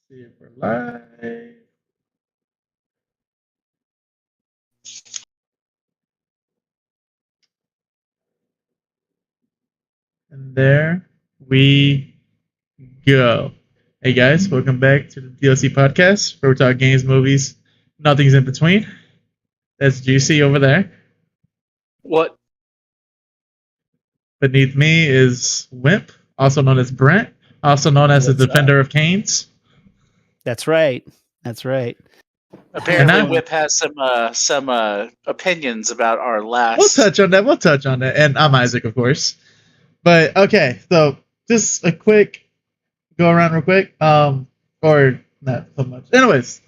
See if we're live. And there we go. Hey guys, welcome back to the DLC podcast where we talk games, movies, nothing's in between. That's Juicy over there. What? Beneath me is Wimp, also known as Brent, also known as the Defender of Canes. That's right. That's right. Apparently, Whip has some opinions about our last. We'll touch on that. And I'm Isaac, of course. But okay, so just a quick go around real quick. Or not so much. Anyways,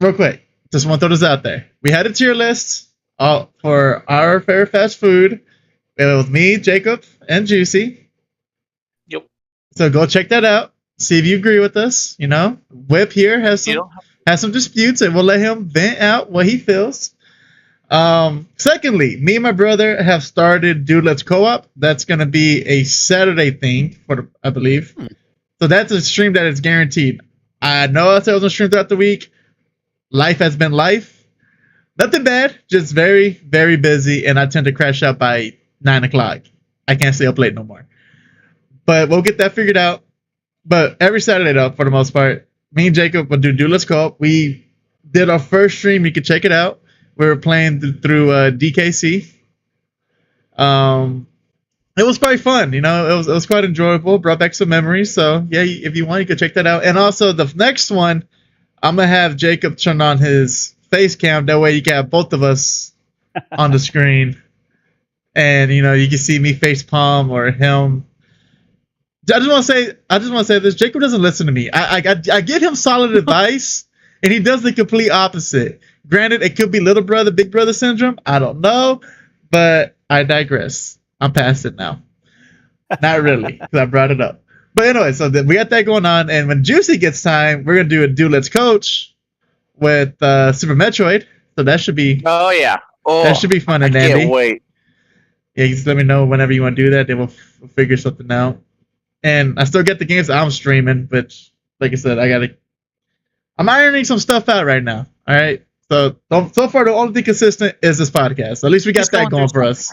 real quick. Just want to throw this out there. We had a tier list for our favorite fast food. It was me, Jacob, and Juicy. Yep. So go check that out. See if you agree with us. You know, Whip here has some disputes, and we'll let him vent out what he feels. Secondly, me and my brother have started Dude Let's Co-op. That's going to be a Saturday thing, I believe. So that's a stream that is guaranteed. I know I said I was going to stream throughout the week. Life has been life. Nothing bad, just very, very busy, and I tend to crash out by 9 o'clock. I can't stay up late no more. But we'll get that figured out. But every Saturday, though, for the most part, me and Jacob will do Let's Co-op. We did our first stream. You can check it out. We were playing through DKC. It was quite fun. You know, it was quite enjoyable. Brought back some memories. So, yeah, if you want, you can check that out. And also, the next one, I'm going to have Jacob turn on his face cam. That way you can have both of us on the screen. And, you know, you can see me face palm or him. I just want to say this. Jacob doesn't listen to me. I give him solid advice, and he does the complete opposite. Granted, it could be little brother, big brother syndrome. I don't know, but I digress. I'm past it now. Not really, because I brought it up. But anyway, so we got that going on, and when Juicy gets time, we're gonna do a Dude Let's Coach with Super Metroid. So that should be. Oh yeah. Oh, that should be fun and dandy. I can't wait. Yeah, just let me know whenever you want to do that. Then we'll figure something out. And I still get the games I'm streaming, but like I said, I'm ironing some stuff out right now. All right. So far, the only thing consistent is this podcast. So at least we got that going for us.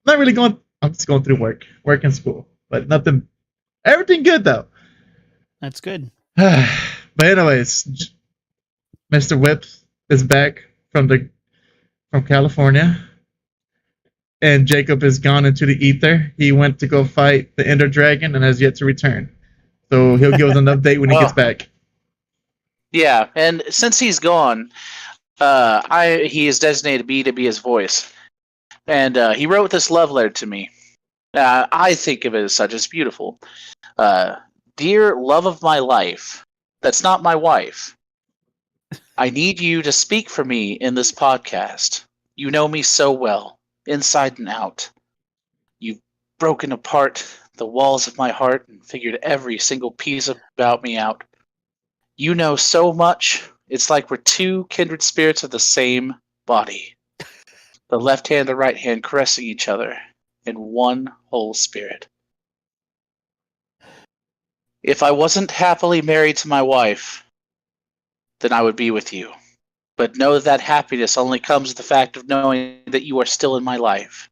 Not really going. I'm just going through work and school, but nothing. Everything good though. That's good. But anyways, Mr. Whip is back from California. And Jacob has gone into the ether. He went to go fight the Ender Dragon and has yet to return. So he'll give us an update when he gets back. Yeah, and since he's gone, he has designated me to be his voice. And he wrote this love letter to me. I think of it as such. It's beautiful. Dear love of my life, that's not my wife. I need you to speak for me in this podcast. You know me so well. Inside and out. You've broken apart the walls of my heart and figured every single piece about me out. You know so much, it's like we're two kindred spirits of the same body. The left hand and the right hand caressing each other in one whole spirit. If I wasn't happily married to my wife, then I would be with you. But know that happiness only comes with the fact of knowing that you are still in my life.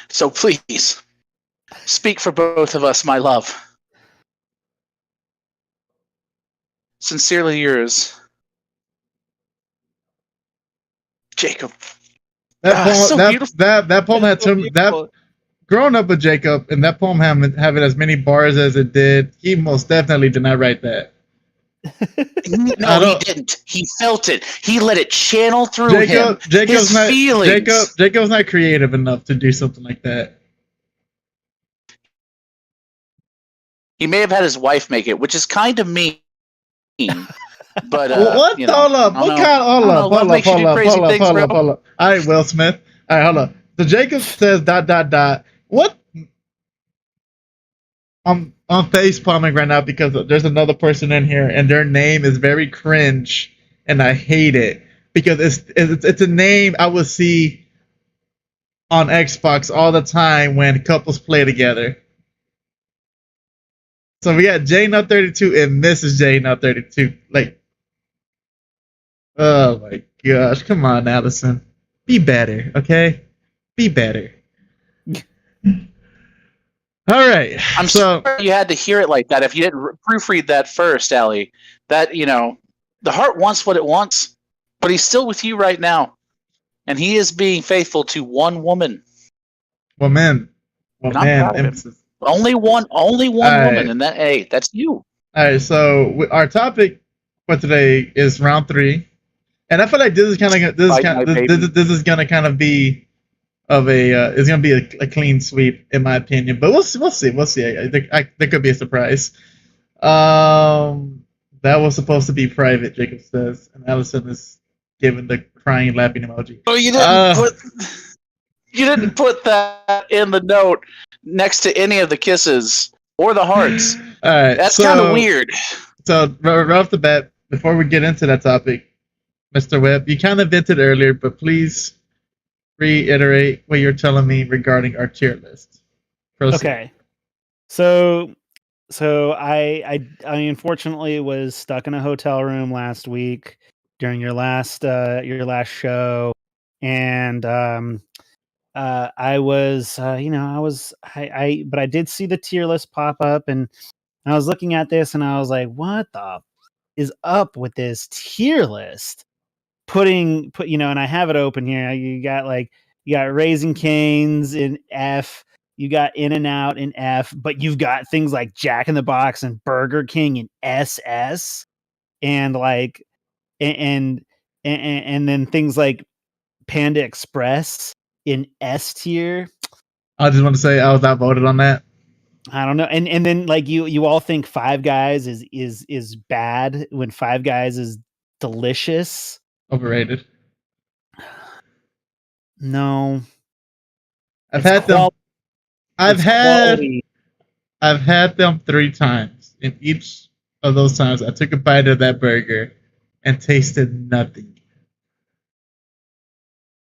So please, speak for both of us, my love. Sincerely yours, Jacob. That poem had that. Growing up with Jacob, and that poem having as many bars as it did, he most definitely did not write that. No, he didn't. He felt it. He let it channel through him. His feelings. Jacob's not creative enough to do something like that. He may have had his wife make it, which is kind of mean. But what? You know, Hold up. Hold up. All right, Will Smith. All right, hold up. So Jacob says ... What? I'm face palming right now because there's another person in here and their name is very cringe and I hate it because it's a name I would see on Xbox all the time when couples play together. So we got JNut32 and Mrs. JNut32. Like, oh my gosh, come on, Allison, be better, okay? Be better. All right. I'm sorry you had to hear it like that. If you didn't proofread that first, Allie, that the heart wants what it wants, but he's still with you right now, and he is being faithful to one woman. Woman. And I'm proud of him. Only one woman, and that's you. All right. So our topic for today is round 3, and I feel like this is gonna kind of be of it's gonna be a clean sweep in my opinion, but we'll see. There could be a surprise. That was supposed to be private, Jacob says, and Allison is giving the crying laughing emoji. Oh, you didn't put that in the note next to any of the kisses or the hearts. All right, that's kind of weird. So right off the bat, before we get into that topic, Mr. Webb, you kind of vented earlier, but please reiterate what you're telling me regarding our tier list. Proceed. Okay. So I unfortunately was stuck in a hotel room last week during your last show, and I was but I did see the tier list pop up, and I was looking at this and I was like, what the is up with this tier list? And I have it open here. You got Raising Cane's in F, you got In-N-Out in F, but you've got things like Jack in the Box and Burger King in SS, and and then things like Panda Express in S tier. I just want to say I was outvoted on that. I don't know, and then like you all think Five Guys is bad when Five Guys is delicious. Overrated. No, I've had them. I've had them 3 times. In each of those times, I took a bite of that burger and tasted nothing.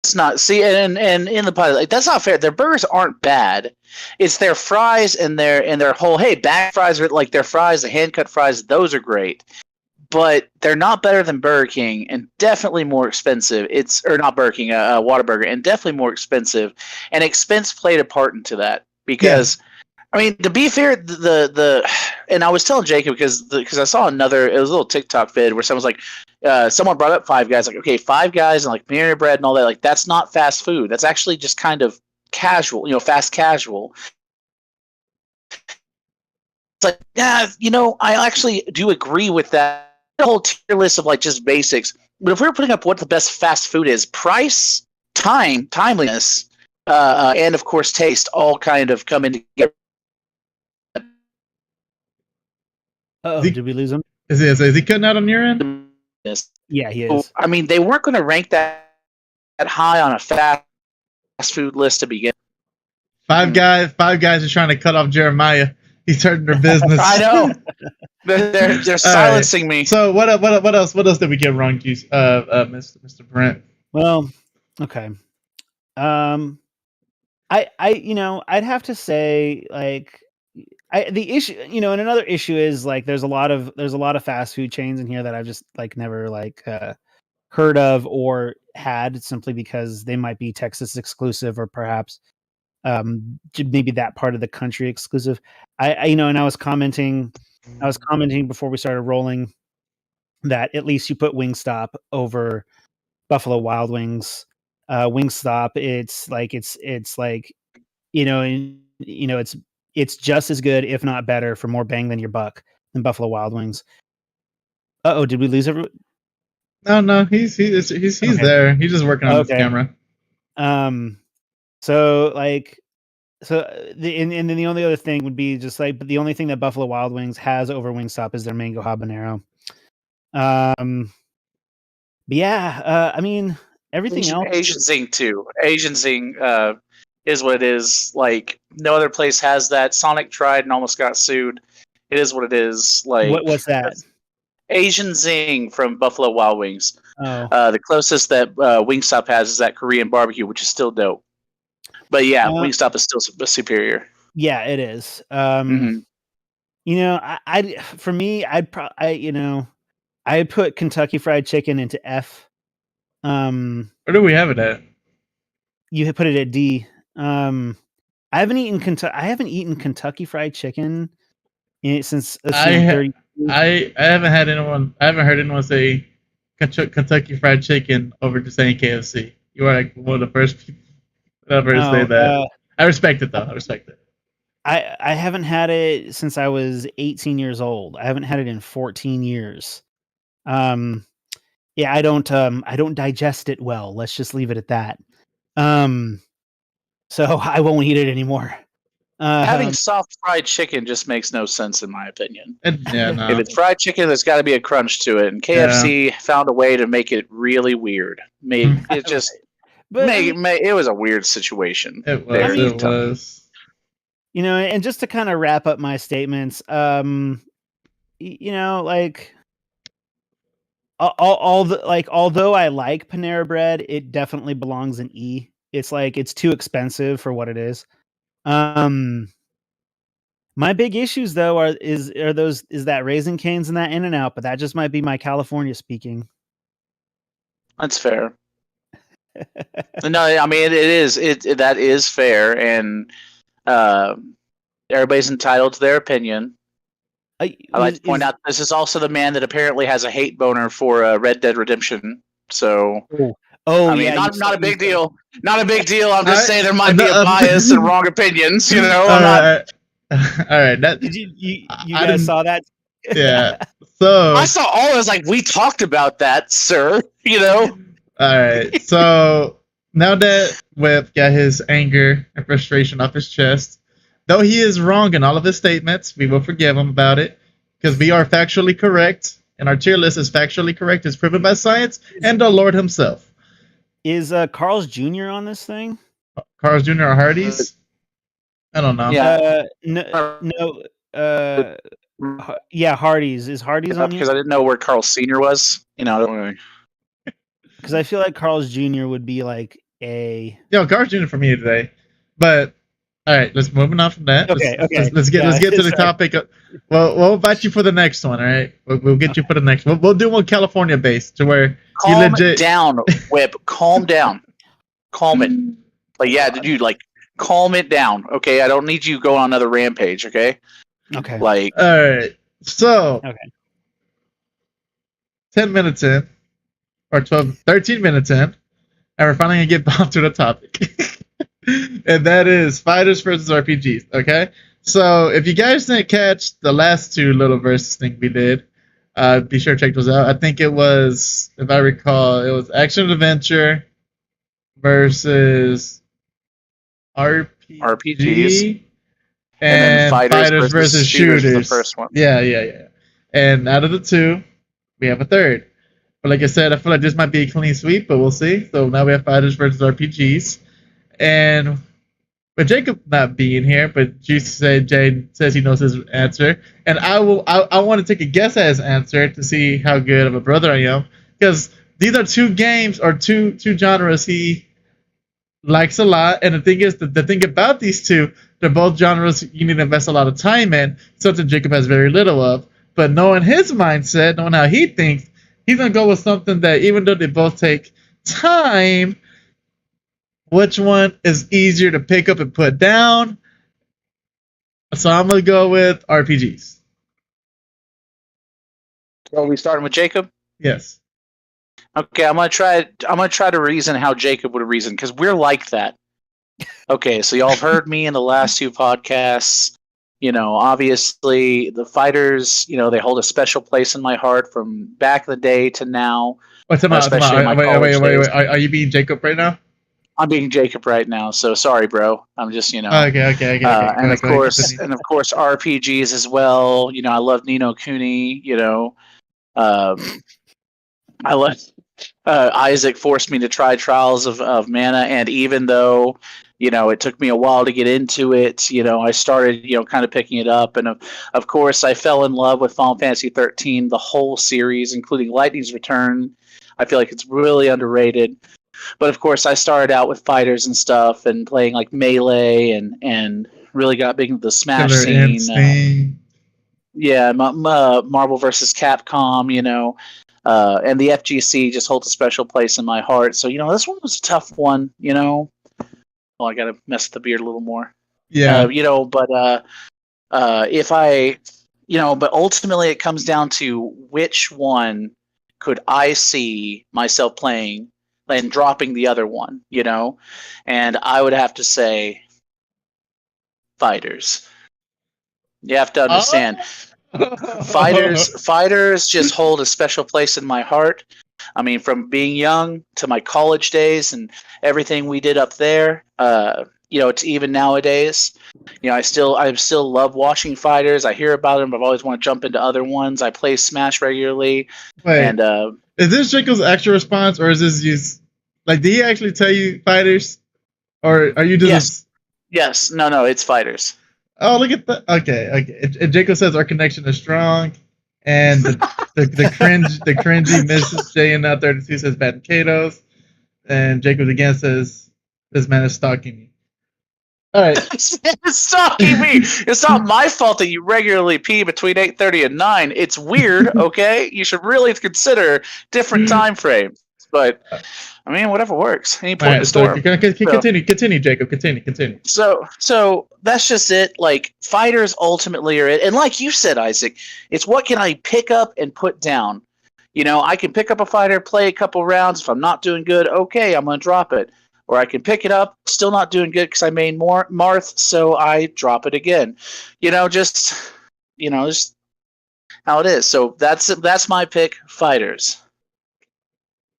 It's not. See, and in the pilot, that's not fair. Their burgers aren't bad. It's their fries and their whole bag fries are like their fries, the hand cut fries. Those are great, but they're not better than Burger King, and definitely more expensive. Not Burger King, Whataburger, and definitely more expensive. And expense played a part into that because. Yeah. I mean, to be fair, and I was telling Jacob because I saw it was a little TikTok vid where someone's like, someone brought up Five Guys, like, okay, Five Guys and like Panera Bread and all that, like that's not fast food. That's actually just kind of casual, fast casual. It's like, yeah, I actually do agree with that. The whole tier list of like just basics. But if we were putting up what the best fast food is, price, timeliness, and of course taste all kind of come in together. Did we lose him? Is he cutting out on your end? Yes. Yeah, he is. I mean, they weren't going to rank that high on a fast food list to begin. Five guys are trying to cut off Jeremiah. He's hurting their business. I know. They're silencing me. So what else did we get wrong, Mr. Brent? Well, okay. I'd have to say like. The issue, and another issue is like there's a lot of fast food chains in here that I've just like never heard of or had simply because they might be Texas exclusive or perhaps maybe that part of the country exclusive. And I was commenting before we started rolling that at least you put Wingstop over Buffalo Wild Wings. Wingstop, it's just as good, if not better, for more bang than your buck than Buffalo Wild Wings. Did we lose everyone? No, he's okay. There. He's just working on his camera. And then the only other thing would be just like, but the only thing that Buffalo Wild Wings has over Wingstop is their mango habanero. But yeah, I mean everything else. Asian Zing too. Asian Zing is what it is. Like no other place has that. Sonic tried and almost got sued. It is what it is. Like what's that? Asian Zing from Buffalo Wild Wings. Oh. The closest that Wingstop has is that Korean barbecue, which is still dope. But yeah, Wingstop is still superior. Yeah, it is. Mhm. You know, for me, I'd put Kentucky Fried Chicken into F. Where do we have it at? You put it at D. I haven't eaten Kentucky Fried Chicken since I'm 30. I haven't had anyone. I haven't heard anyone say Kentucky Fried Chicken over just saying KFC. You are like one of the first people to ever say that. I respect it though. I respect it. I haven't had it since I was 18 years old. I haven't had it in 14 years. Yeah, I don't digest it well. Let's just leave it at that. So I won't eat it anymore. Having soft fried chicken just makes no sense in my opinion. Yeah, no. If it's fried chicken, there's got to be a crunch to it, and KFC found a way to make it really weird. Made it just it was a weird situation. It was. It was. You know, and just to kind of wrap up my statements, you know, like although I like Panera Bread, it definitely belongs in E. It's like it's too expensive for what it is. My big issues though is that Raising Cane's and that In-N-Out, but that just might be my California speaking. That's fair. No, I mean that is fair, and everybody's entitled to their opinion. I like to point out this is also the man that apparently has a hate boner for Red Dead Redemption. So, I mean, not a big deal. Not a big deal. I'm just saying there might be a bias and wrong opinions. You know, all right. Did you guys saw that? Yeah. So I saw all. I was like, we talked about that, sir. You know. All right. So now that Whip got his anger and frustration off his chest, though he is wrong in all of his statements, we will forgive him about it because we are factually correct, and our tier list is factually correct, as proven by science and the Lord himself. Is Carl's Jr. on this thing? Carl's Jr. or Hardee's? I don't know. Yeah. Yeah, Hardee's. Is Hardee's on? Because I didn't know where Carl Sr. was. You know, I don't really. Because I feel like Carl's Jr. would be like a. Yo, Carl's Jr. for me today, but. All right, let's moving on from that. Okay. Let's get to the topic. Well, we'll invite you for the next one. All right, we'll get you for the next one. We'll do one California based to where calm you legit down, Whip. Calm down. Calm it. But yeah, dude, like calm it down. Okay, I don't need you going on another rampage. Okay. Okay. Like. All right. So. Okay. 10 minutes in, or 13 minutes in, and we're finally gonna get off to the topic. And that is fighters versus RPGs. Okay, so if you guys didn't catch the last two little versus thing we did, be sure to check those out. I think it was, if I recall, it was action adventure versus RPGs, and then fighters versus shooters. The first one. Yeah. And out of the two, we have a third. But like I said, I feel like this might be a clean sweep, but we'll see. So now we have fighters versus RPGs. And with Jacob not being here, but Juice said Jay says he knows his answer, and I want to take a guess at his answer to see how good of a brother I am, because these are two games or two genres he likes a lot. And the thing is, the thing about these two, they're both genres you need to invest a lot of time in, something Jacob has very little of. But knowing his mindset, knowing how he thinks, he's gonna go with something that, even though they both take time, which one is easier to pick up and put down? So I'm going to go with RPGs. So are we starting with Jacob? Yes. Okay, I'm gonna try to reason how Jacob would reason, because we're like that. Okay, so y'all have heard me in the last two podcasts. You know, obviously the fighters, you know, they hold a special place in my heart from back in the day to now. Wait. Are you being Jacob right now? I'm being Jacob right now, so sorry, bro. I'm just, you know. Okay. And of course, RPGs as well. You know, I love Ni no Kuni. You know, I love Isaac forced me to try Trials of Mana, and even though, you know, it took me a while to get into it, you know, I started, you know, kind of picking it up, and of course, I fell in love with Final Fantasy 13, the whole series, including Lightning's Return. I feel like it's really underrated. But of course, I started out with fighters and stuff, and playing like Melee, and really got big into the Smash Killer scene. Instinct. Yeah, Marvel versus Capcom, and the FGC just holds a special place in my heart. So this one was a tough one. Well, I gotta mess with the beard a little more. Yeah. If I, but ultimately it comes down to which one could I see myself playing and dropping the other one, and I would have to say fighters. You have to understand. Fighters just hold a special place in my heart. I mean, from being young to my college days and everything we did up there, to even nowadays, I still love watching fighters. I hear about them. I've always want to jump into other ones. I play Smash regularly. Wait, and is this Jacob's actual response, or is this just like? Did he actually tell you fighters, or are you just? Yes. No, it's fighters. Oh, look at that. Okay. And Jacob says our connection is strong, and the cringy Mrs. J and out 32 says bad Katos, and Jacob again says this man is stalking me. All right. It's stalking me. It's not my fault that you regularly pee between 8:30 and 9. It's weird, okay? You should really consider different time frames. But I mean, whatever works. Any point in the storm. Continue, Jacob. Continue. So that's just it. Like, fighters ultimately are it. And like you said, Isaac, it's what can I pick up and put down? I can pick up a fighter, play a couple rounds. If I'm not doing good, okay, I'm going to drop it. Or I can pick it up, still not doing good because I made more Marth, so I drop it again. Just how it is. So that's my pick, fighters.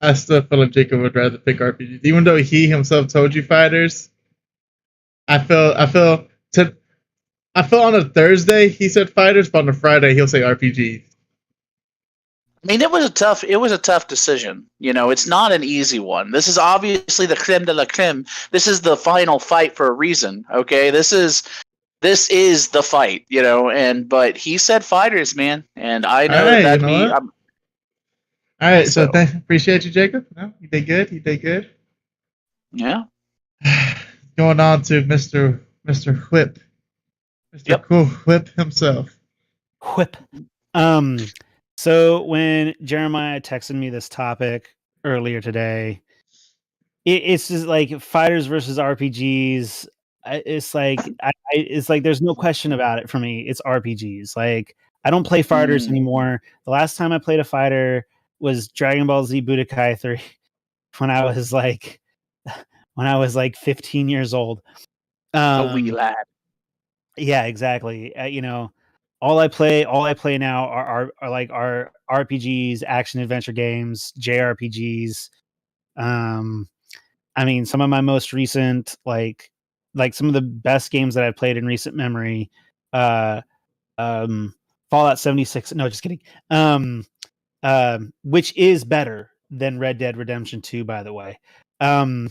I still feel like Jacob would rather pick RPGs, even though he himself told you fighters. I feel on a Thursday he said fighters, but on a Friday he'll say RPGs. I mean, it was a tough decision. It's not an easy one. This is obviously the creme de la creme. This is the final fight for a reason. Okay, this is the fight. But he said fighters, man, and I know that'd be. All right, so appreciate you, Jacob. No, you did good. Yeah. Going on to Mr. Whip, Cool Whip himself. Whip. So when Jeremiah texted me this topic earlier today, it's just like fighters versus RPGs. It's like it's like there's no question about it for me. It's RPGs. Like, I don't play fighters anymore. The last time I played a fighter was Dragon Ball Z Budokai 3 when I was like 15 years old. A wee lad. Yeah, exactly. All I play now are like our RPGs, action adventure games, JRPGs. I mean, some of my most recent like some of the best games that I've played in recent memory, Fallout 76. No, just kidding. Which is better than Red Dead Redemption 2, by the way. Wait,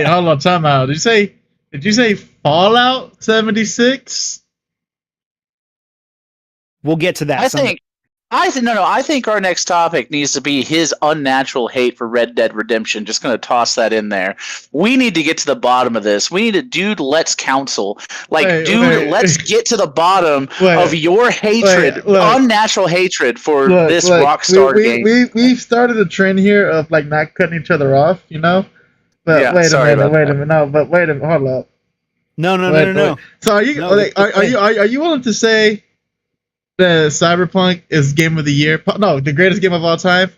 hold on, time out. Did you say Fallout 76? We'll get to that. I think our next topic needs to be his unnatural hate for Red Dead Redemption. Just going to toss that in there. We need to get to the bottom of this. We need to, let's counsel. Let's get to the bottom of your hatred, unnatural hatred for this Rockstar game. We've started a trend here of not cutting each other off, But yeah, wait a minute, hold up. No. So are you willing to say that Cyberpunk is game of the year? No, the greatest game of all time?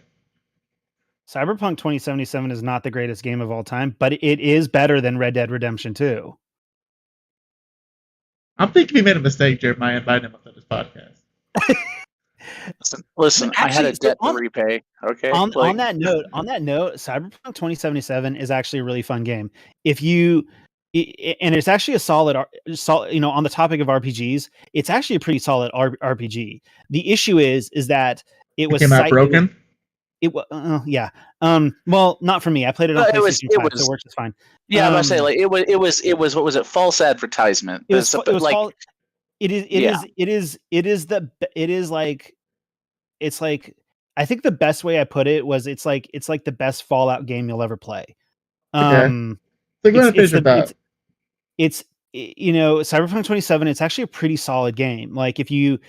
Cyberpunk 2077 is not the greatest game of all time, but it is better than Red Dead Redemption 2. I'm thinking we made a mistake, Jeremiah, inviting him onto this podcast. Listen, I had a debt to repay. Okay. On that note, Cyberpunk 2077 is actually a really fun game. And it's actually a solid, on the topic of RPGs, it's actually a pretty solid RPG. The issue is that it was came out broken. It was, yeah. Well, not for me. I played it on PlayStation 5, so it works just fine. Yeah, I'm gonna say it was what was it? False advertisement. It is like it's like I think the best way I put it was it's like the best Fallout game you'll ever play. Okay. So go ahead and finish your thought. It's Cyberpunk 27, it's actually a pretty solid game. Like if you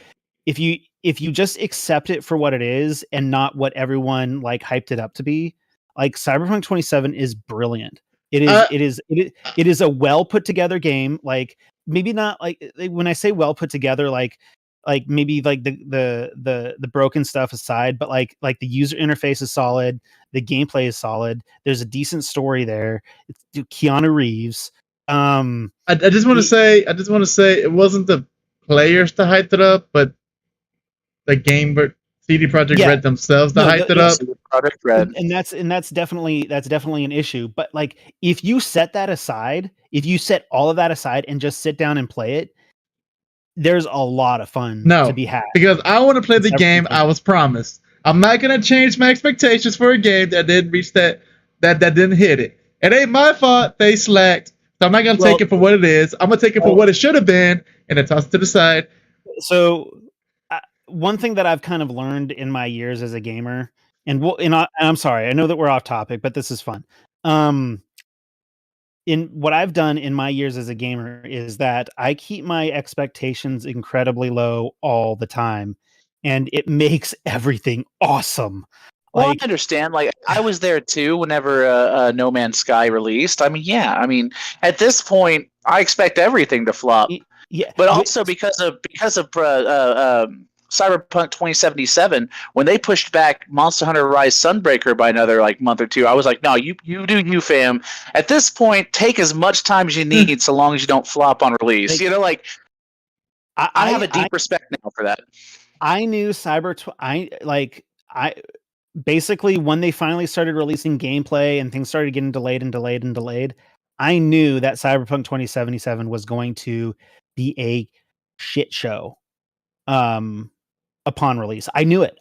just accept it for what it is and not what everyone like hyped it up to be, like Cyberpunk 27 is brilliant. It is a well put together game. Like maybe not like when I say well put together, like maybe like the broken stuff aside, but like the user interface is solid, the gameplay is solid. There's a decent story there. It's Keanu Reeves. I just want to say it wasn't the players that hyped it up, but the game, but CD Projekt Red themselves that hyped it up. Project Red. And that's definitely an issue. But like if you set all of that aside and just sit down and play it, there's a lot of fun to be had. Because I want to play the game I was promised. I'm not gonna change my expectations for a game that didn't reach that didn't hit it. It ain't my fault they slacked. So I'm not gonna take it for what it is. I'm gonna take it for what it should have been, and then toss it to the side. So one thing that I've kind of learned in my years as a gamer, and I'm sorry, I know that we're off topic, but this is fun. In what I've done in my years as a gamer is that I keep my expectations incredibly low all the time, and it makes everything awesome. Well, I understand. Like I was there too whenever No Man's Sky released. I mean, at this point, I expect everything to flop. Yeah, but also because of Cyberpunk 2077, when they pushed back Monster Hunter Rise Sunbreaker by another like month or two, I was like, no, you do you, fam. At this point, take as much time as you need, so long as you don't flop on release. Like I have a deep respect now for that. I knew basically when they finally started releasing gameplay and things started getting delayed, I knew that Cyberpunk 2077 was going to be a shit show. Upon release. I knew it.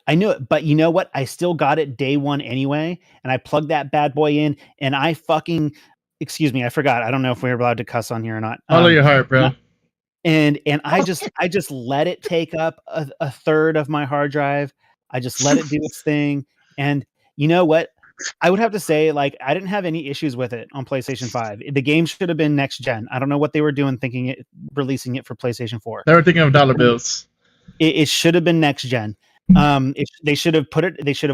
But you know what? I still got it day one anyway. And I plugged that bad boy in and I excuse me, I forgot. I don't know if we were allowed to cuss on here or not. Follow your heart, bro. And I just let it take up a third of my hard drive. I just let it do its thing. And you know what? I would have to say, like, I didn't have any issues with it on PlayStation 5. The game should have been next gen. I don't know what they were doing releasing it for PlayStation 4. They were thinking of dollar bills. It should have been next gen. They should have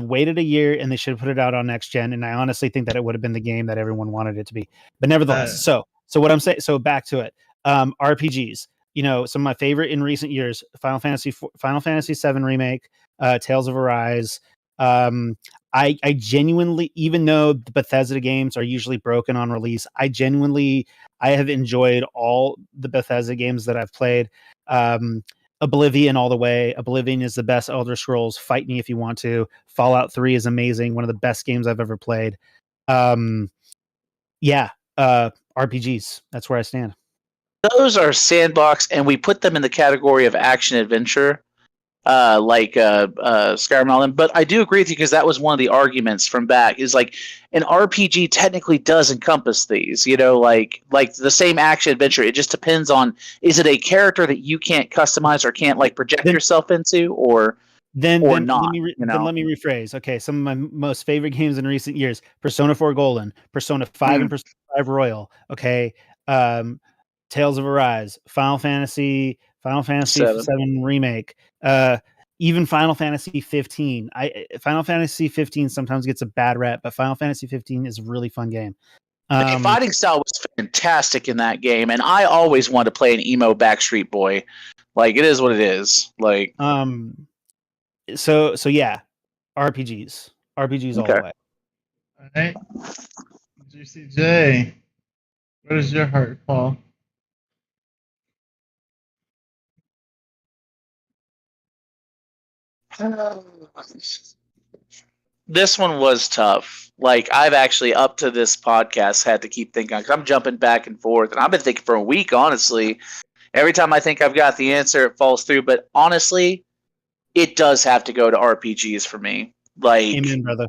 waited a year and they should have put it out on next gen. And I honestly think that it would have been the game that everyone wanted it to be. But nevertheless, so what I'm saying, so back to it. RPGs, some of my favorite in recent years, Final Fantasy VII Remake, Tales of Arise. I genuinely, even though the Bethesda games are usually broken on release, I have enjoyed all the Bethesda games that I've played. Oblivion all the way. Oblivion is the best Elder Scrolls. Fight me if you want to. Fallout 3 is amazing. One of the best games I've ever played. RPGs. That's where I stand. Those are sandbox, and we put them in the category of action adventure, like Skyrim and all them. But I do agree with you because that was one of the arguments from back. Is like an RPG technically does encompass these. Like the same action adventure. It just depends on, is it a character that you can't customize or can't like project yourself into, or not. Let me rephrase. Okay, some of my most favorite games in recent years: Persona 4 Golden, Persona 5 and Persona 5 Royal. Okay, Tales of Arise, Final Fantasy 7 Remake, even Final Fantasy 15. Final Fantasy 15 sometimes gets a bad rep, but Final Fantasy 15 is a really fun game. The fighting style was fantastic in that game, and I always wanted to play an emo Backstreet Boy. Like, it is what it is. Like, so yeah, RPGs all the way. All right, Juicy J, where does your heart fall? This one was tough. Like, I've actually, up to this podcast, had to keep thinking, because I'm jumping back and forth, and I've been thinking for a week, honestly. Every time I think I've got the answer, it falls through. But honestly, it does have to go to RPGs for me. Like, amen, brother.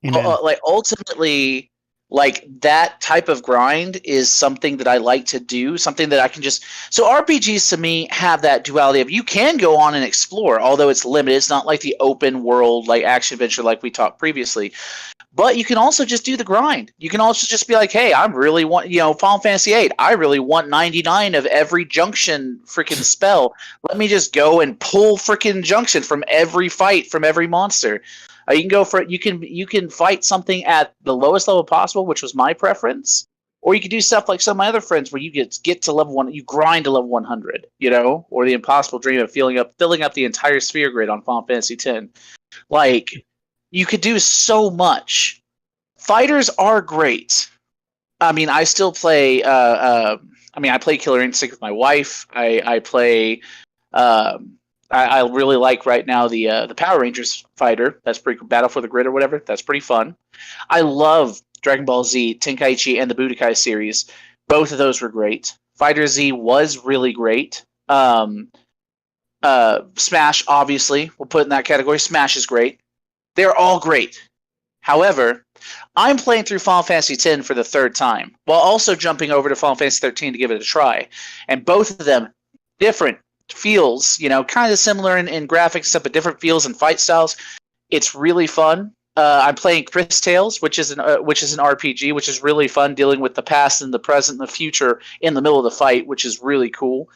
Amen. Like, ultimately, Like that type of grind is something that I like to do, something that I can just. So RPGs to me have that duality of you can go on and explore, although it's limited. It's not like the open world like action adventure like we talked previously. But you can also just do the grind. You can also just be like, hey, I really want, Final Fantasy VIII. I really want 99 of every junction freaking spell. Let me just go and pull freaking junction from every fight, from every monster. You can go for it. You can fight something at the lowest level possible, which was my preference. Or you could do stuff like some of my other friends where you get to level 1, you grind to level 100, or the impossible dream of filling up the entire sphere grid on Final Fantasy X. Like, you could do so much. Fighters are great. I mean, I still play. I play Killer Instinct with my wife. I play. I really like right now the Power Rangers fighter. That's pretty cool. Battle for the Grid or whatever. That's pretty fun. I love Dragon Ball Z, Tenkaichi, and the Budokai series. Both of those were great. Fighter Z was really great. Smash, obviously, we'll put in that category. Smash is great. They're all great. However, I'm playing through Final Fantasy X for the third time, while also jumping over to Final Fantasy 13 to give it a try. And both of them, different feels, kind of similar in graphics stuff, but different feels and fight styles. It's really fun. I'm playing Chris Tales, which is an RPG, which is really fun, dealing with the past and the present and the future in the middle of the fight, which is really cool.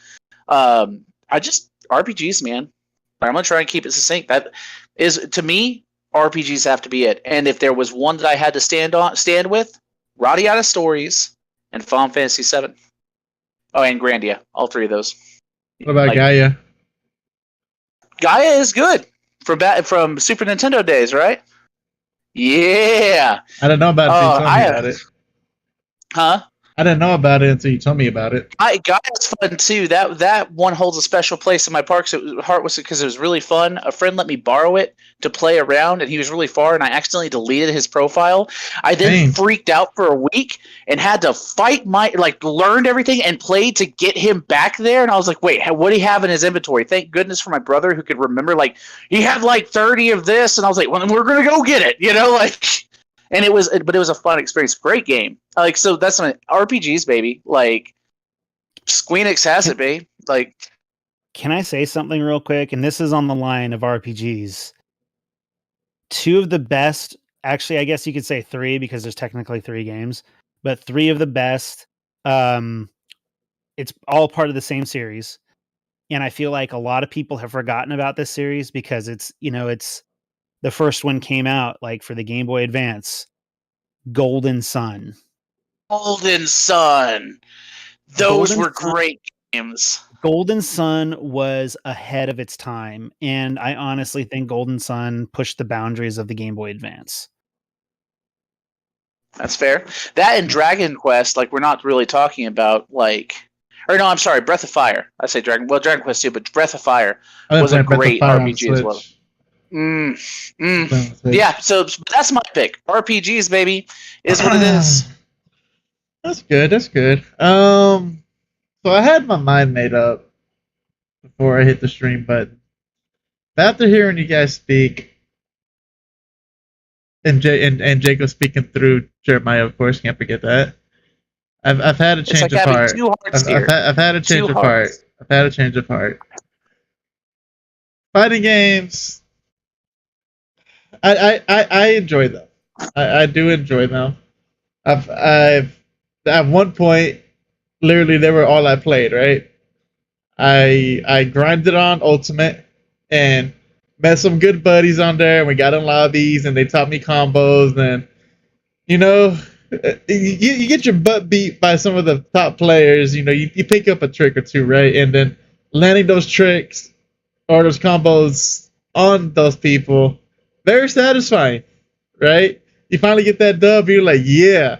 RPGs, man. I'm gonna try and keep it succinct. That is, to me, RPGs have to be it. And if there was one that I had to stand with, Radiata Stories and Final Fantasy VII. Oh, and Grandia. All three of those. What about Gaia? Gaia is good from Super Nintendo days, right? Yeah. I didn't know about it until you told me about it. Huh? I didn't know about it until you told me about it. Gaia's fun too. That one holds a special place in my heart because it was really fun. A friend let me borrow it to play around, and he was really far, and I accidentally deleted his profile. I then freaked out for a week and had to learned everything and played to get him back there. And I was like, wait, what do he have in his inventory? Thank goodness for my brother who could remember. Like, he had 30 of this, and I was like, well, then we're gonna go get it, And it was a fun experience. Great game. So that's my RPGs, baby. Squeenix has it, babe. Can I say something real quick? And this is on the line of RPGs. Two of the best, actually, I guess you could say three because there's technically three games, but three of the best. It's all part of the same series, and I feel like a lot of people have forgotten about this series because it's the first one came out for the Game Boy Advance. Golden Sun. Those were great games. Golden Sun was ahead of its time, and I honestly think Golden Sun pushed the boundaries of the Game Boy Advance. That's fair. That and Dragon Quest, we're not really talking about I'm sorry, Breath of Fire. I say Dragon Quest too, but Breath of Fire was a great RPG as well. Yeah, so that's my pick. RPGs, baby, is what it is. That's good. So I had my mind made up before I hit the stream button. After hearing you guys speak, and Jacob speaking through Jeremiah, of course, can't forget that. I've had a change of heart. I've had a change of heart. I've had a change of heart. Fighting games. I enjoy them. I do enjoy them. I've at one point, literally they were all I played, right? I grinded on Ultimate and met some good buddies on there, and we got in lobbies and they taught me combos, and you get your butt beat by some of the top players, you pick up a trick or two, right? And then landing those tricks or those combos on those people, very satisfying, right? You finally get that dub, you're like, yeah.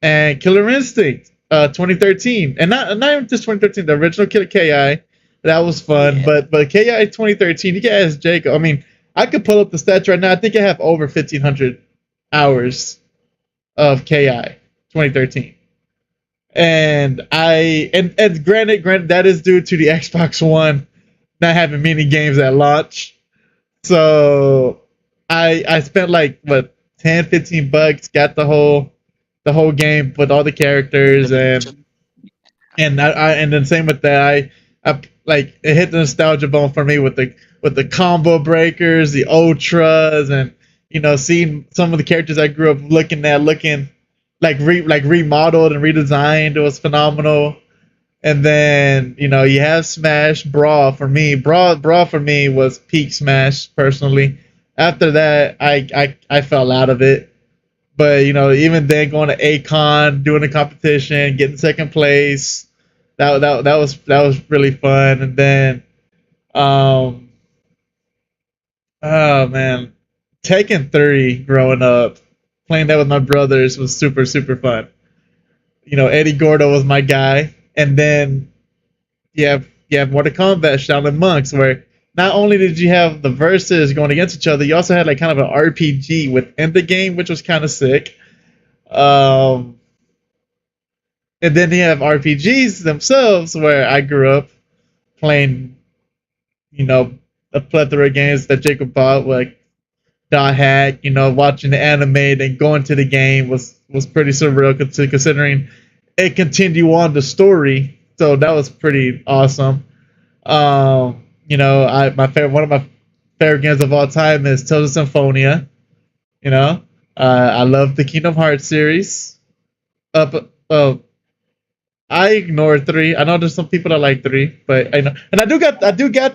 And Killer Instinct, 2013, and not even just 2013, the original Killer KI, that was fun. Yeah. But KI 2013, you can ask Jacob. I mean, I could pull up the stats right now. I think I have over 1,500 hours of KI 2013, and granted that is due to the Xbox One not having many games at launch. So I spent $10-15, got the whole the whole game with all the characters and then same with that. I like it hit the nostalgia bone for me with the combo breakers, the ultras, and seeing some of the characters I grew up looking like remodeled and redesigned. It was phenomenal. And then you have Smash Brawl for me. Brawl for me was peak Smash personally. After that, I fell out of it. But even then, going to Acon, doing the competition, getting second place, that was really fun. And then, um, oh man, Taken 3 growing up, playing that with my brothers was super super fun. Eddie Gordo was my guy, and then you have Mortal Kombat Shaolin Monks, where not only did you have the verses going against each other, you also had like kind of an RPG within the game, which was kind of sick. Um, and then you have RPGs themselves, where I grew up playing, you know, a plethora of games that Jacob bought, like Dot Hack. Watching the anime and going to the game was pretty surreal considering it continued on the story. So that was pretty awesome. One of my favorite games of all time is Tales of Symphonia. I love the Kingdom Hearts series. I ignore 3. I know there's some people that like 3, but I know, and I do got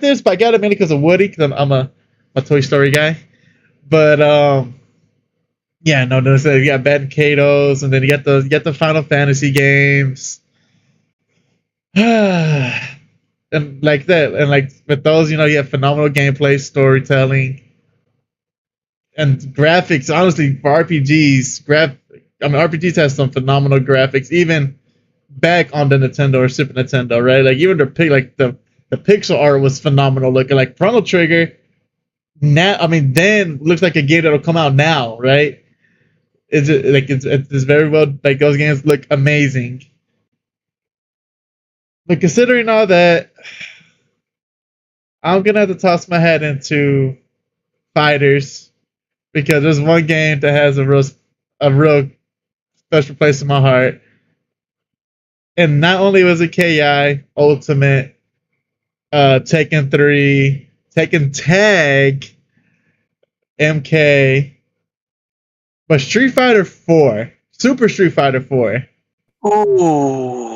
this, but I got it mainly because of Woody, because I'm a Toy Story guy. But yeah, no, you got Bad and Kato's, and then you got the Final Fantasy games. And like that, and like with those, you have phenomenal gameplay, storytelling, and graphics. Honestly, for RPGs, RPGs has some phenomenal graphics, even back on the Nintendo or Super Nintendo, right? Like even the pixel art was phenomenal looking. Like Chrono Trigger, now then looks like a game that'll come out now, right? It's very well, like those games look amazing. But considering all that, I'm gonna have to toss my head into fighters, because there's one game that has a real special place in my heart. And not only was it KI Ultimate, Tekken 3, Tekken Tag, MK, but Street Fighter 4, Super Street Fighter 4. Ooh.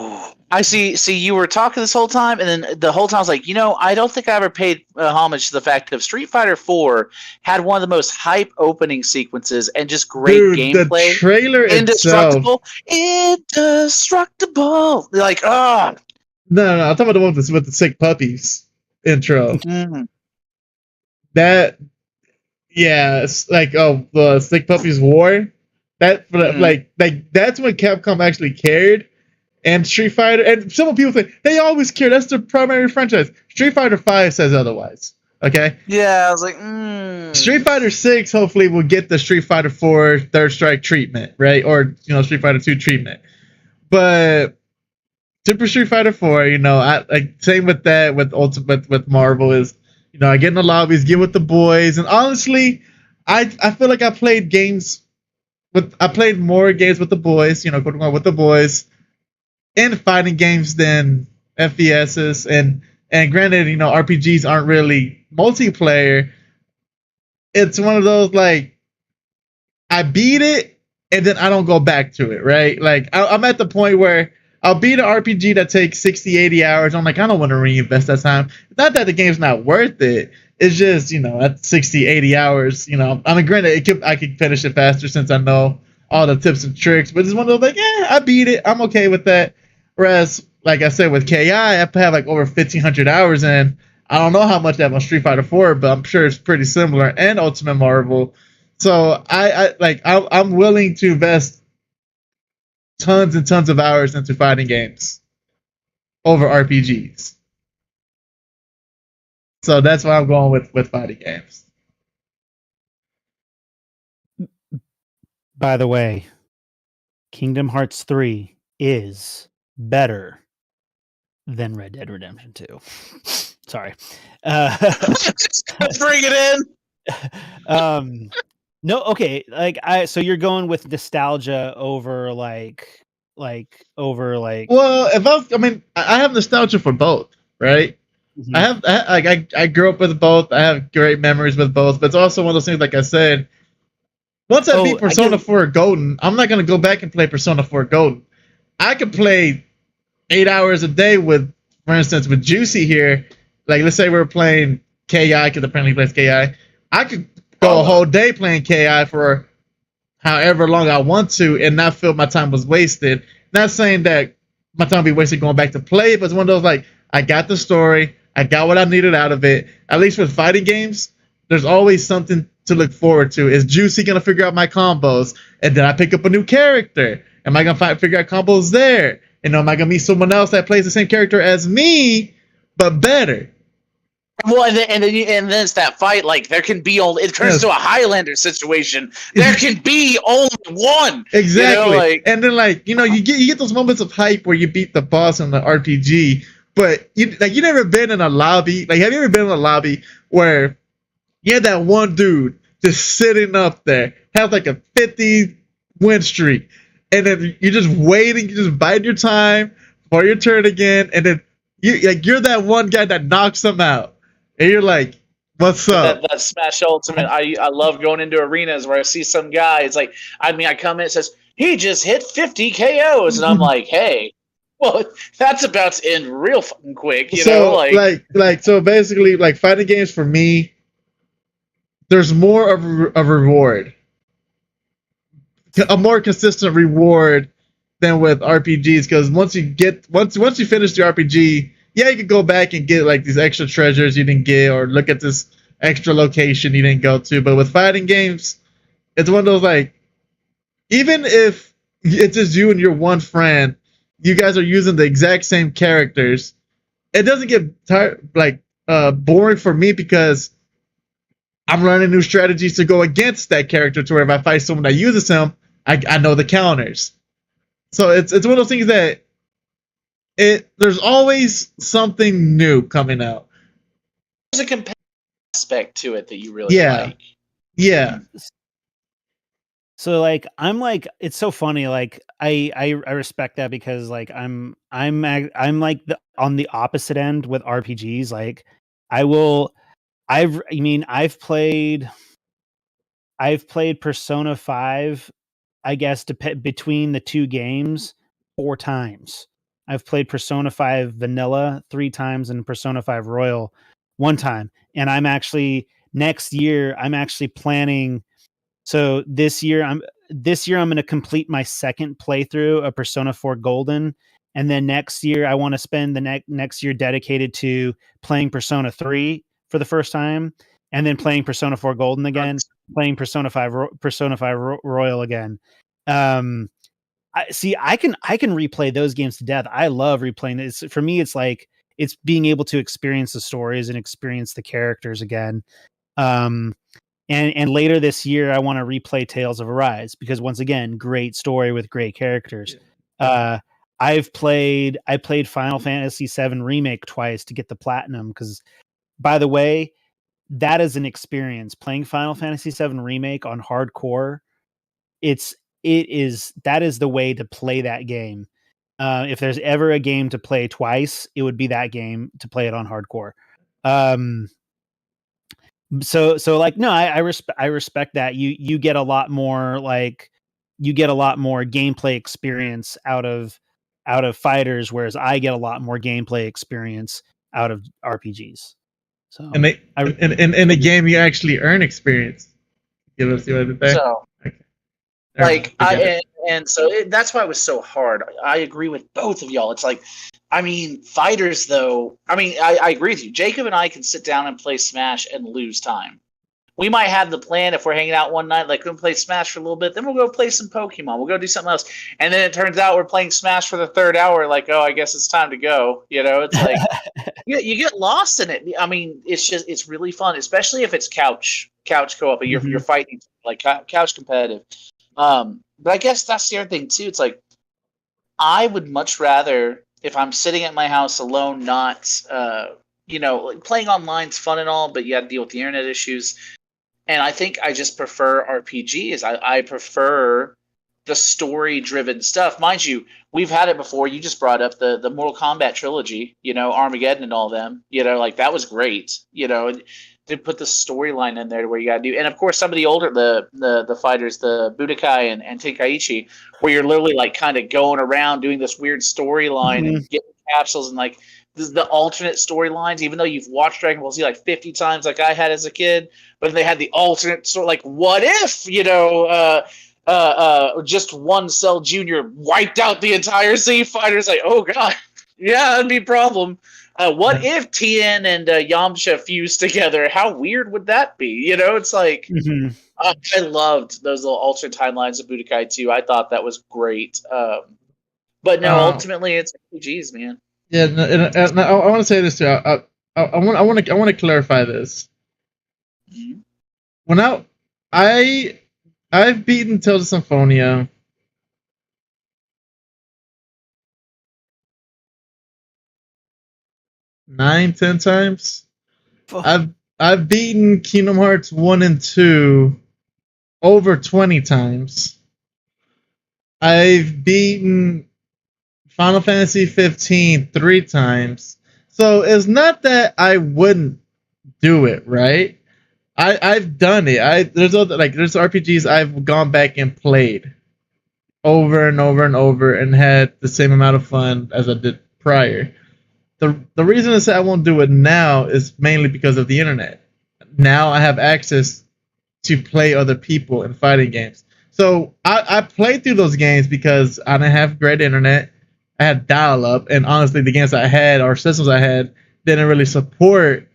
I see. You were talking this whole time, and then the whole time I was like, I don't think I ever paid homage to the fact that Street Fighter 4 had one of the most hype opening sequences and just great gameplay. The trailer Indestructible, indestructible. Like, No, I'm talking about the one with the sick puppies intro. That, yeah, it's like the Sick Puppies War. That like that's when Capcom actually cared. And Street Fighter, and some people say they always care. That's their primary franchise. Street Fighter 5 says otherwise. Okay. Yeah, I was like, Street Fighter 6 hopefully will get the Street Fighter 4 Third Strike treatment, right? Or Street Fighter 2 treatment. But Super Street Fighter 4, I like same with that with Ultimate with Marvel is, I get in the lobbies, get with the boys, and honestly, I feel like I played more games with the boys, with the boys, in fighting games than FPSs, and granted, RPGs aren't really multiplayer. It's one of those like I beat it and then I don't go back to it, right? Like I'm at the point where I'll beat an RPG that takes 60, 80 hours. I'm like, I don't want to reinvest that time. It's not that the game's not worth it. It's just, at 60, 80 hours, I mean, granted, I could finish it faster since I know all the tips and tricks, but it's one of those like, yeah, I beat it. I'm okay with that. Whereas, like I said, with KI, I have like over 1,500 hours in. I don't know how much I have on Street Fighter 4, but I'm sure it's pretty similar, and Ultimate Marvel. So I'm willing to invest tons and tons of hours into fighting games over RPGs. So that's why I'm going with fighting games. By the way, Kingdom Hearts 3 is better than Red Dead Redemption 2. Sorry. Bring it in. No, okay. So you're going with nostalgia over Well, I have nostalgia for both, right? Mhm. I grew up with both. I have great memories with both, but it's also one of those things. Like I said, once I beat I get Persona 4 Golden, I'm not gonna go back and play Persona 4 Golden. I could play 8 hours a day with, for instance, with Juicy here. Like, let's say we're playing KI because apparently he plays KI. I could go a whole day playing KI for however long I want to and not feel my time was wasted. Not saying that my time will be wasted going back to play, but it's one of those like, I got the story, I got what I needed out of it. At least with fighting games, there's always something to look forward to. Is Juicy gonna figure out my combos? And then I pick up a new character. Am I gonna figure out combos there? And am I gonna meet someone else that plays the same character as me, but better? Well, and then it's that fight. Like there can be only it turns Yes. to a Highlander situation. There can be only one. Exactly. You know, like, and then you get those moments of hype where you beat the boss in the RPG, but you never been in a lobby. Like, have you ever been in a lobby where you had that one dude just sitting up there, has like a 50 win streak, and then you're just waiting, you're just biding your time for your turn again, and then you're that one guy that knocks them out, and you're like, what's up? that Smash Ultimate. I love going into arenas where I see some guy. It's like I come in, it says he just hit 50 KOs, and I'm like, hey, well, that's about to end real fucking quick. You know, so basically, like, fighting games for me, there's more of a reward, a more consistent reward than with RPGs. Because once you finish the RPG, yeah, you can go back and get like these extra treasures you didn't get, or look at this extra location you didn't go to. But with fighting games, it's one of those, like, even if it's just you and your one friend, you guys are using the exact same characters. It doesn't get boring for me because I'm learning new strategies to go against that character. To where if I fight someone that uses him, I know the counters. So it's one of those things that there's always something new coming out. there's a competitive aspect to it that you really like. Yeah. So it's so funny. Like I respect that because like I'm like on the opposite end with RPGs. Like I've played Persona 5, I guess, between the two games 4 times. I've played Persona 5 Vanilla 3 times and Persona 5 Royal 1 time. And next year I'm actually planning. So this year I'm going to complete my second playthrough of Persona 4 Golden, and then next year I want to spend the next year dedicated to playing Persona 3 for the first time, and then playing Persona 4 Golden again, playing Persona 5 Royal again. I can replay those games to death. I love replaying this. For me, it's like it's being able to experience the stories and experience the characters again. And later this year, I want to replay Tales of Arise because, once again, great story with great characters. Yeah. I played Final Fantasy VII Remake twice to get the platinum because, by the way, that is an experience. Playing Final Fantasy VII Remake on hardcore, that is the way to play that game. If there's ever a game to play twice, it would be that game to play it on hardcore. So like, no, I respect that you get a lot more gameplay experience out of fighters, whereas I get a lot more gameplay experience out of RPGs. So in the game you actually earn experience. You know, see what I did there? So, okay. That's why it was so hard. I agree with both of y'all. It's like, I mean, fighters, though. I mean, I agree with you. Jacob and I can sit down and play Smash and lose time. We might have the plan if we're hanging out one night, like we'll play Smash for a little bit, then we'll go play some Pokemon. We'll go do something else. And then it turns out we're playing Smash for the 3rd hour, like, oh, I guess it's time to go. You know, it's like you get lost in it. I mean, it's really fun, especially if it's couch co-op and you're fighting, like couch competitive. But I guess that's the other thing too. It's like I would much rather, if I'm sitting at my house alone, not like playing online's fun and all, but you got to deal with the internet issues. And I think I just prefer RPGs. I prefer the story-driven stuff. Mind you, we've had it before. You just brought up the Mortal Kombat trilogy, Armageddon and all them. Like that was great. To put the storyline in there where you got to do, and of course some of the older the fighters, the Budokai and Tenkaichi, where you're literally like kind of going around doing this weird storyline and getting capsules and like the alternate storylines. Even though you've watched Dragon Ball Z like 50 times, like I had as a kid, but they had the alternate story, like what if just One Cell Junior wiped out the entire Z fighters? Like, oh god, yeah, that'd be a problem. What if Tien and Yamcha fused together? How weird would that be? It's like I loved those little alternate timelines of Budokai 2. I thought that was great. But no, ultimately it's RPGs, man. Yeah, and I want to say this too. I want to clarify this. Mm-hmm. When I've beaten Tales of Symphonia 9-10 times. I've beaten Kingdom Hearts 1 and 2 over 20 times. I've beaten Final Fantasy 15 3 times. So it's not that I wouldn't do it, right? I've done it. There's RPGs I've gone back and played over and over and over and had the same amount of fun as I did prior. The reason I say I won't do it now is mainly because of the internet. Now I have access to play other people in fighting games. So I played through those games because I didn't have great internet. I had dial-up, and honestly, the games I had or systems I had didn't really support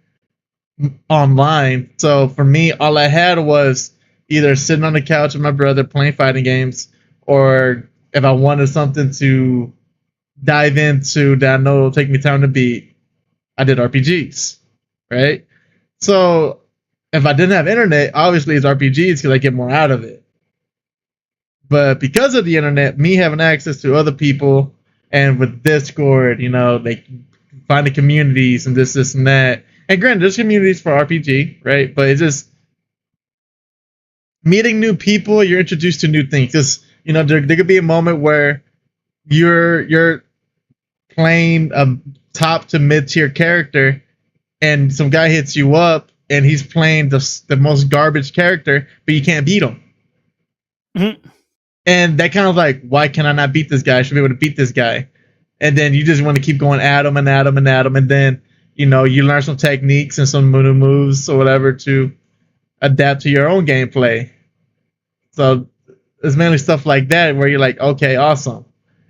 online. So for me, all I had was either sitting on the couch with my brother playing fighting games, or if I wanted something to dive into that I know it'll take me time to beat, I did RPGs, right? So if I didn't have internet, obviously it's RPGs because I get more out of it. But because of the internet, me having access to other people and with Discord, they find the communities and this and that. And granted, there's communities for RPG, right? But it's just meeting new people. You're introduced to new things. Just there could be a moment where you're playing a top to mid tier character, and some guy hits you up, and he's playing the most garbage character, but you can't beat him. Mm-hmm. And that kind of like, why can I not beat this guy? I should be able to beat this guy. And then you just want to keep going at him and at him and at him, and then you learn some techniques and some new moves or whatever to adapt to your own gameplay. So it's mainly stuff like that where you're like, okay, awesome.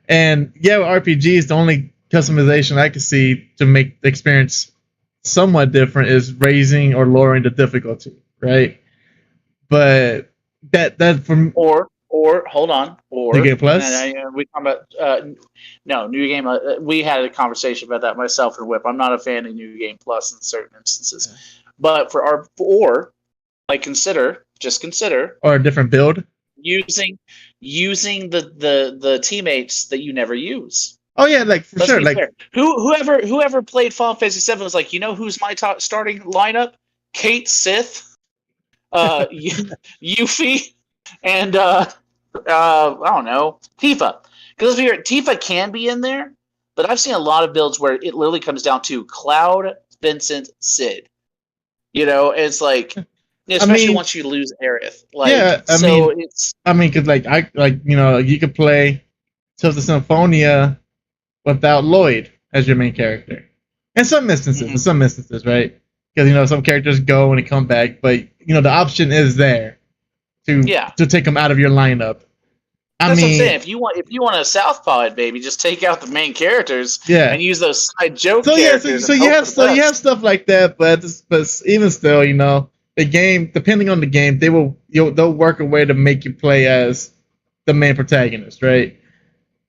And yeah, with RPGs, the only customization I can see to make the experience somewhat different is raising or lowering the difficulty, right? But that from or hold on, or New Game Plus. We talk about no New Game. We had a conversation about that myself and Whip. I'm not a fan of New Game Plus in certain instances, but consider or a different build using the teammates that you never use. Oh yeah, like for sure. Like whoever played Final Fantasy VII was like, who's my top starting lineup? Kate Sith, Yuffie, and I don't know, Tifa. Because Tifa can be in there, but I've seen a lot of builds where it literally comes down to Cloud, Vincent, Sid. It's like, especially once you lose Aerith. Like, yeah, because you could play Tales of Symphonia without Lloyd as your main character. In some instances, right? Because some characters go and they come back, but the option is there to take them out of your lineup. That's what I'm saying. If you want a Southpaw it, baby, just take out the main characters and use those side joke characters. So you have stuff like that, but even still, the game, depending on the game, they'll work a way to make you play as the main protagonist, right?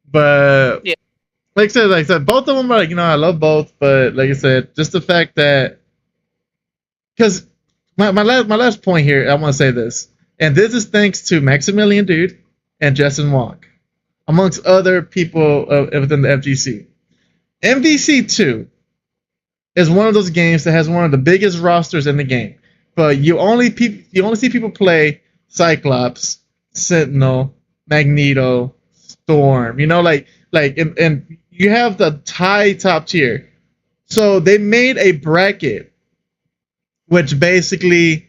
But like I said, both of them are I love both, but like I said, just the fact that because my last point here, I want to say this, and this is thanks to Maximilian Dude and Justin Wong, amongst other people within the FGC. MVC2 is one of those games that has one of the biggest rosters in the game. but you only see people play Cyclops, Sentinel, Magneto, Storm. You know, and you have the high top tier. So they made a bracket, which basically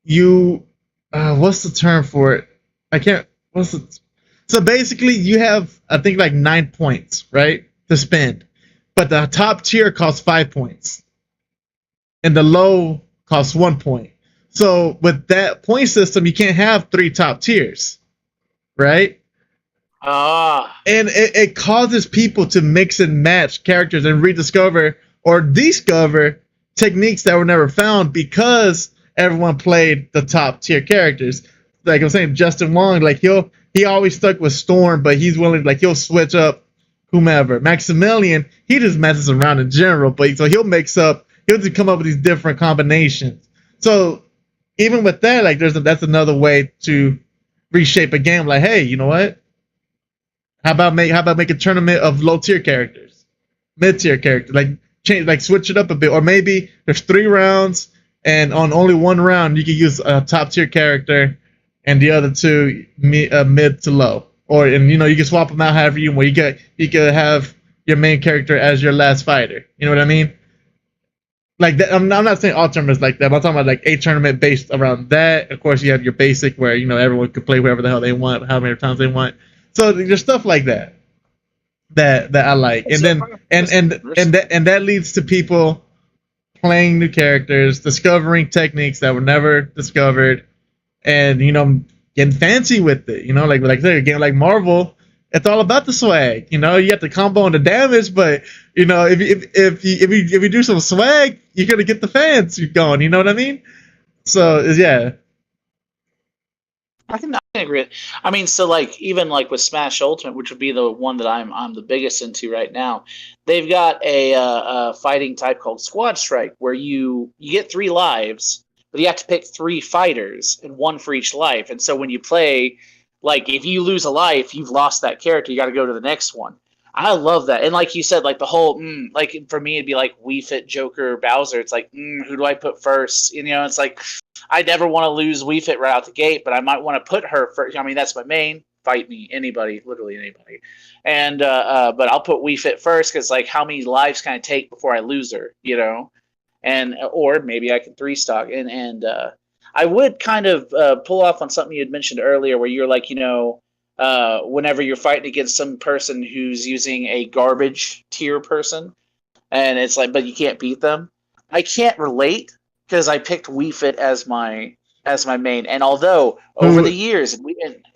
you, what's the term for it? I can't. What's the? So basically, you have I think like 9 points, right, to spend, but the top tier costs 5 points, and the low costs 1 point. So with that point system, you can't have 3 top tiers, right? And it causes people to mix and match characters and rediscover or discover techniques that were never found because everyone played the top tier characters. Like I'm saying, Justin Wong, like he always stuck with Storm, but he's willing, like he'll switch up whomever. Maximilian, he just messes around in general, but so he'll just come up with these different combinations. So even with that, like that's another way to reshape a game. Like, hey, you know what? How about make a tournament of low tier characters, mid tier characters, like change, like switch it up a bit, or maybe there's 3 rounds, and on only 1 round you can use a top tier character, and the other 2 mid to low, and you can swap them out however you want. You could have your main character as your last fighter. You know what I mean? Like that. I'm not saying all tournaments like that, but I'm talking about like a tournament based around that. Of course, you have your basic where everyone could play whoever the hell they want, how many times they want. So there's stuff like that I like, and then and that leads to people playing new characters, discovering techniques that were never discovered, and getting fancy with it. Like I said, a game like Marvel, it's all about the swag. You have to combo on the damage, but if you do some swag, you're gonna get the fans going. You know what I mean? So yeah. I can agree. I mean, so like even like with Smash Ultimate, which would be the one that I'm the biggest into right now, they've got a fighting type called Squad Strike, where you get 3 lives, but you have to pick 3 fighters and 1 for each life. And so when you play, like if you lose a life, you've lost that character. You got to go to the next one. I love that. And like you said, like the whole, like for me, it'd be like Wii Fit Joker Bowser. It's like, who do I put first? It's like, I never want to lose Wii Fit right out the gate, but I might want to put her first. I mean, that's my main. Fight me, anybody, literally anybody. And but I'll put Wii Fit first because like how many lives can I take before I lose her, And or maybe I can 3-stock and I would kind of pull off on something you had mentioned earlier, where you're like, whenever you're fighting against some person who's using a garbage tier person, and it's like, but you can't beat them. I can't relate because I picked Wii Fit as my main, and although over the years,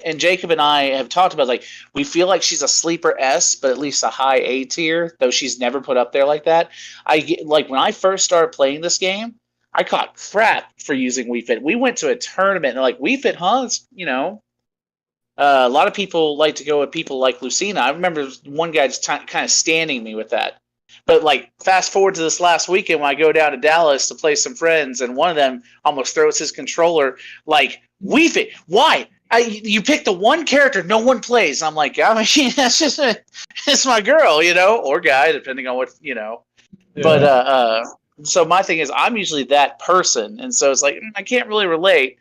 and Jacob and I have talked about, like, we feel like she's a sleeper S, but at least a high A tier, though she's never put up there like that. I get, like, when I first started playing this game, I caught crap for using Wii Fit. We went to a tournament and they're like, Wii Fit, huh? It's, a lot of people like to go with people like Lucina. I remember one guy just kind of standing me with that. But like, fast forward to this last weekend when I go down to Dallas to play some friends, and one of them almost throws his controller. Like, Wii Fit, why? You pick the one character no one plays. I'm like, I mean, that's just it's my girl, or guy, depending on what, Yeah. But so my thing is, I'm usually that person, and so it's like I can't really relate.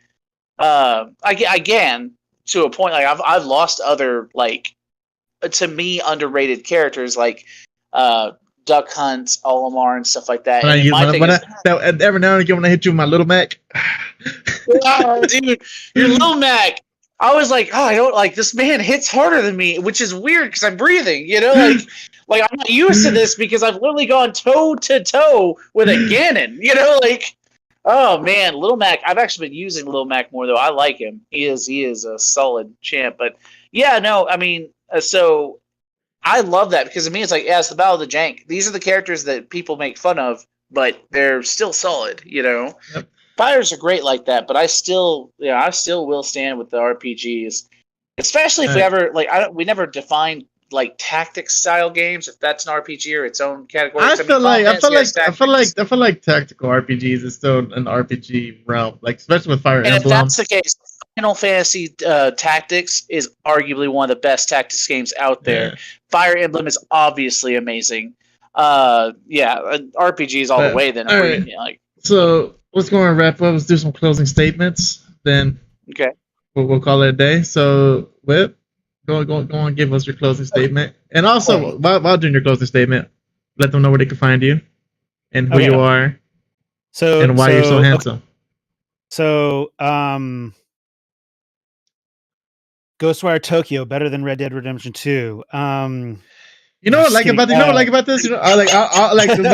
Again, to a point, like I've lost other, like, to me, underrated characters like Duck Hunt, Olimar, and stuff like that. And every now and again when I hit you with my Little Mac. Oh, dude, your Little Mac. I was like, I don't like this man hits harder than me, which is weird because I'm breathing, like I'm not used to this because I've literally gone toe to toe with a Ganon, like, oh man, Little Mac. I've actually been using Little Mac more though. I like him. He is a solid champ, but yeah, no, I mean, so I love that because to me it's like, yeah, it's the Battle of the Jank. These are the characters that people make fun of, but they're still solid, Yep. Fighters are great like that, but I still will stand with the RPGs, especially if we ever we never defined like tactics style games. If that's an RPG or its own category, I feel like tactical RPGs is still an RPG realm, like especially with Fire Emblem. And if that's the case, Final Fantasy Tactics is arguably one of the best tactics games out there. Yeah. Fire Emblem is obviously amazing. RPGs all the way. Then right. So let's go and wrap up. Let's do some closing statements. Then Okay. we'll call it a day. So, Whip, go and give us your closing statement. And also, while doing your closing statement, let them know where they can find you and who you are and why you're so handsome. So, Ghostwire Tokyo better than Red Dead Redemption 2. You know what I like about this? You know, what I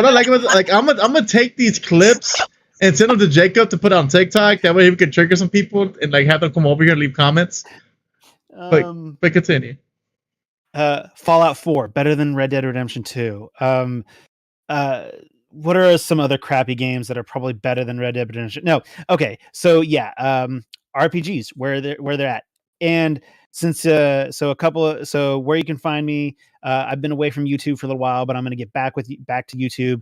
like about like I'm gonna take these clips and send them to Jacob to put on TikTok. That way he can trigger some people and like have them come over here and leave comments. But continue. Fallout 4 better than Red Dead Redemption 2. What are some other crappy games that are probably better than Red Dead Redemption? No. Okay. So yeah, RPGs where they're at. And since where you can find me, I've been away from YouTube for a little while, but I'm going to get back to YouTube.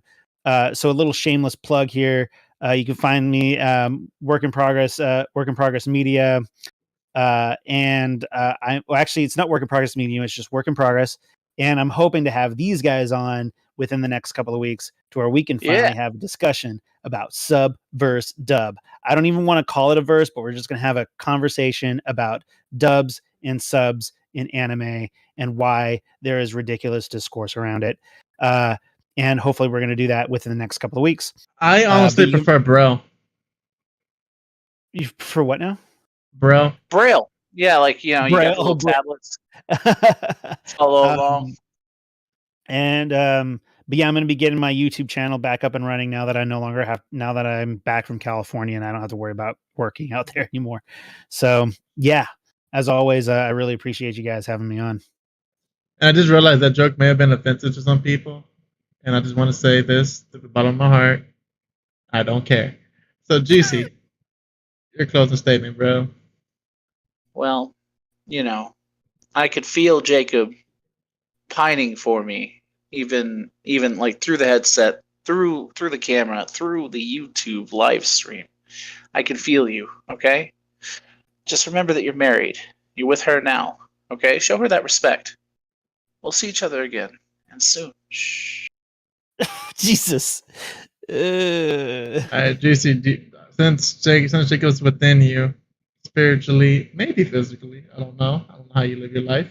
So a little shameless plug here. You can find me work in progress media. Actually it's not work in progress media, it's just work in progress. And I'm hoping to have these guys on within the next couple of weeks to where we can finally have a discussion about sub versus dub. I don't even want to call it a verse, but we're just going to have a conversation about dubs and subs in anime and why there is ridiculous discourse around it. And hopefully we're going to do that within the next couple of weeks. I honestly prefer Braille. You prefer what now? Braille. Yeah, like, you know, you got the little tablets. Follow along. But yeah, I'm going to be getting my YouTube channel back up and running now that I'm back from California and I don't have to worry about working out there anymore. So yeah, as always, I really appreciate you guys having me on. And I just realized that joke may have been offensive to some people. And I just want to say this to the bottom of my heart. I don't care. So Juicy, your closing statement, bro. Well, you know, I could feel Jacob pining for me. Even like through the headset, through the camera, through the YouTube live stream. I can feel you, okay? Just remember that you're married. You're with her now, okay? Show her that respect. We'll see each other again, and soon. Shh. Jesus. Juicy, since Jacob's within you, spiritually, maybe physically, I don't know how you live your life.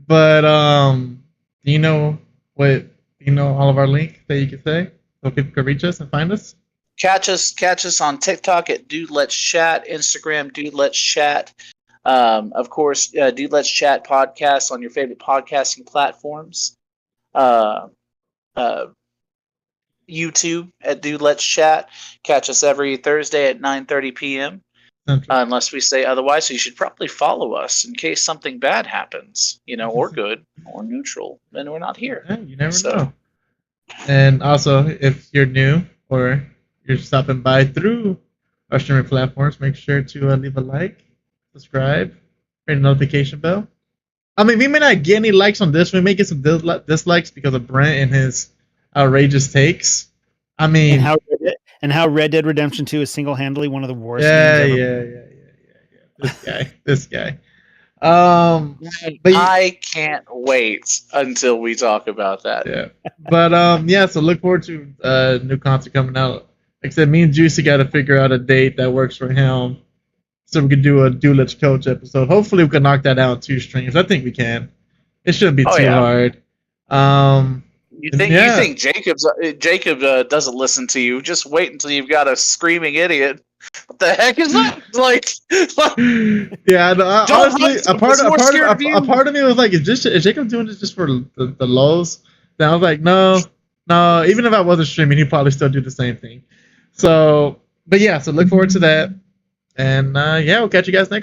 But do you know all of our link that you can say so people can reach us and find us? Catch us on TikTok at Dude Let's Chat, Instagram Dude Let's Chat, of course Dude Let's Chat podcast on your favorite podcasting platforms, YouTube at Dude Let's Chat. Catch us every Thursday at 9:30 p.m. Unless we say otherwise. So you should probably follow us in case something bad happens, you know, or good or neutral. Then we're not here. Yeah, you never know. And also, if you're new or you're stopping by through our streaming platforms, make sure to leave a like, subscribe, ring the notification bell. I mean, we may not get any likes on this. We may get some dislikes because of Brent and his outrageous takes. I mean, and how Red Dead Redemption 2 is single-handedly one of the worst games ever. This guy. But I can't wait until we talk about that. Yeah. But so look forward to new content coming out. Like I said, me and Juicy got to figure out a date that works for him so we can do a Do Let's Coach episode. Hopefully we can knock that out in 2 streams. I think we can. It shouldn't be too hard. You think Jacob doesn't listen to you? Just wait until you've got a screaming idiot. What the heck is that? Yeah. Honestly, a part of me was like, is Jacob doing this just for the lows? Then I was like, no. Even if I wasn't streaming, he'd probably still do the same thing. So, but yeah. So look forward to that, and we'll catch you guys next time.